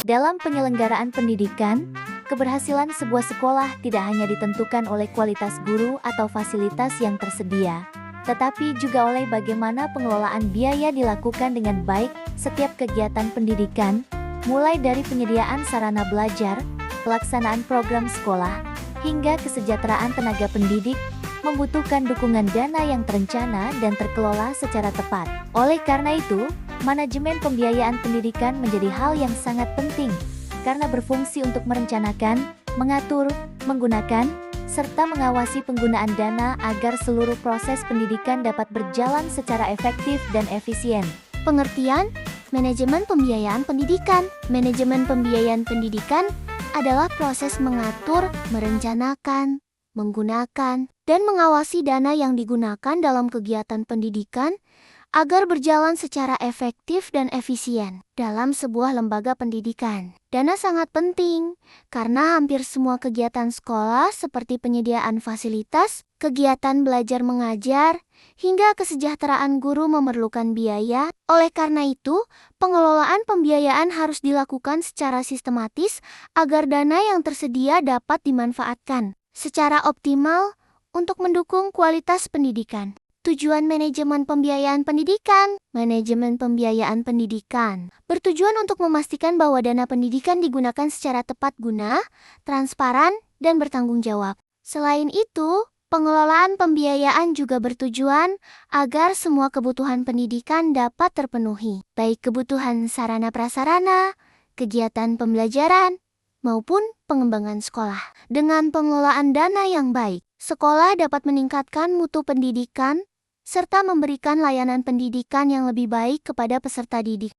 Dalam penyelenggaraan pendidikan, keberhasilan sebuah sekolah tidak hanya ditentukan oleh kualitas guru atau fasilitas yang tersedia, tetapi juga oleh bagaimana pengelolaan biaya dilakukan dengan baik. Setiap kegiatan pendidikan, mulai dari penyediaan sarana belajar, pelaksanaan program sekolah, hingga kesejahteraan tenaga pendidik, membutuhkan dukungan dana yang terencana dan terkelola secara tepat. Oleh karena itu, manajemen pembiayaan pendidikan menjadi hal yang sangat penting, karena berfungsi untuk merencanakan, mengatur, menggunakan, serta mengawasi penggunaan dana agar seluruh proses pendidikan dapat berjalan secara efektif dan efisien. Pengertian, manajemen pembiayaan pendidikan. Manajemen pembiayaan pendidikan adalah proses mengatur, merencanakan, menggunakan, dan mengawasi dana yang digunakan dalam kegiatan pendidikan agar berjalan secara efektif dan efisien dalam sebuah lembaga pendidikan. Dana sangat penting karena hampir semua kegiatan sekolah seperti penyediaan fasilitas, kegiatan belajar mengajar, hingga kesejahteraan guru memerlukan biaya. Oleh karena itu, pengelolaan pembiayaan harus dilakukan secara sistematis agar dana yang tersedia dapat dimanfaatkan secara optimal untuk mendukung kualitas pendidikan. Tujuan manajemen pembiayaan pendidikan. Manajemen pembiayaan pendidikan bertujuan untuk memastikan bahwa dana pendidikan digunakan secara tepat guna, transparan, dan bertanggung jawab. Selain itu, pengelolaan pembiayaan juga bertujuan agar semua kebutuhan pendidikan dapat terpenuhi, baik kebutuhan sarana prasarana, kegiatan pembelajaran, maupun pengembangan sekolah. Dengan pengelolaan dana yang baik, sekolah dapat meningkatkan mutu pendidikan, serta memberikan layanan pendidikan yang lebih baik kepada peserta didik.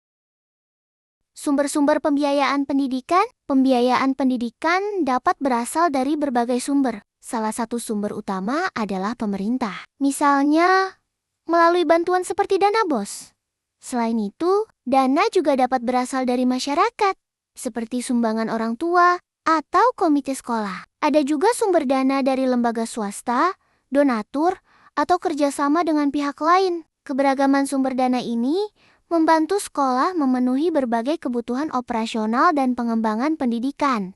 Sumber-sumber pembiayaan pendidikan. Pembiayaan pendidikan dapat berasal dari berbagai sumber. Salah satu sumber utama adalah pemerintah. Misalnya, melalui bantuan seperti dana BOS. Selain itu, dana juga dapat berasal dari masyarakat, seperti sumbangan orang tua atau komite sekolah. Ada juga sumber dana dari lembaga swasta, donatur, atau kerjasama dengan pihak lain. Keberagaman sumber dana ini membantu sekolah memenuhi berbagai kebutuhan operasional dan pengembangan pendidikan.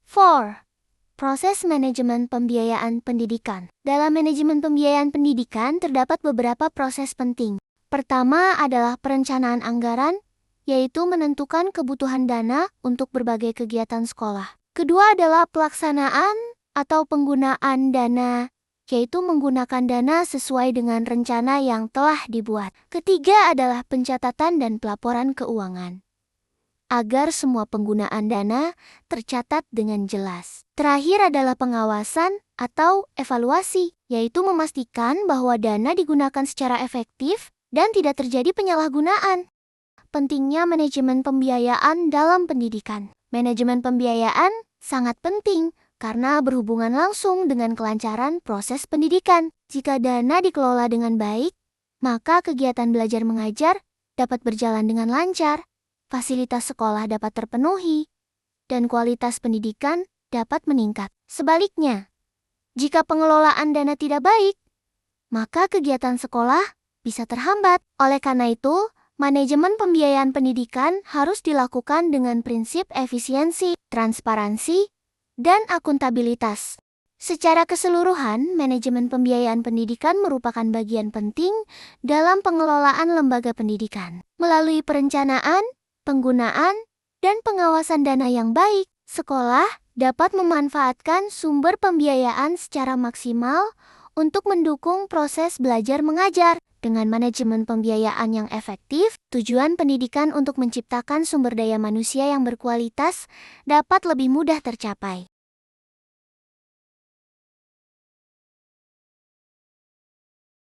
4. Proses manajemen pembiayaan pendidikan. Dalam manajemen pembiayaan pendidikan terdapat beberapa proses penting. Pertama adalah perencanaan anggaran, yaitu menentukan kebutuhan dana untuk berbagai kegiatan sekolah. Kedua adalah pelaksanaan atau penggunaan dana, yaitu menggunakan dana sesuai dengan rencana yang telah dibuat. Ketiga adalah pencatatan dan pelaporan keuangan, agar semua penggunaan dana tercatat dengan jelas. Terakhir adalah pengawasan atau evaluasi, yaitu memastikan bahwa dana digunakan secara efektif dan tidak terjadi penyalahgunaan. Pentingnya manajemen pembiayaan dalam pendidikan. Manajemen pembiayaan sangat penting karena berhubungan langsung dengan kelancaran proses pendidikan. Jika dana dikelola dengan baik, maka kegiatan belajar mengajar dapat berjalan dengan lancar, fasilitas sekolah dapat terpenuhi, dan kualitas pendidikan dapat meningkat. Sebaliknya, jika pengelolaan dana tidak baik, maka kegiatan sekolah bisa terhambat. Oleh karena itu, manajemen pembiayaan pendidikan harus dilakukan dengan prinsip efisiensi, transparansi, dan akuntabilitas. Secara keseluruhan, manajemen pembiayaan pendidikan merupakan bagian penting dalam pengelolaan lembaga pendidikan. Melalui perencanaan, penggunaan, dan pengawasan dana yang baik, sekolah dapat memanfaatkan sumber pembiayaan secara maksimal untuk mendukung proses belajar mengajar. Dengan manajemen pembiayaan yang efektif, tujuan pendidikan untuk menciptakan sumber daya manusia yang berkualitas dapat lebih mudah tercapai.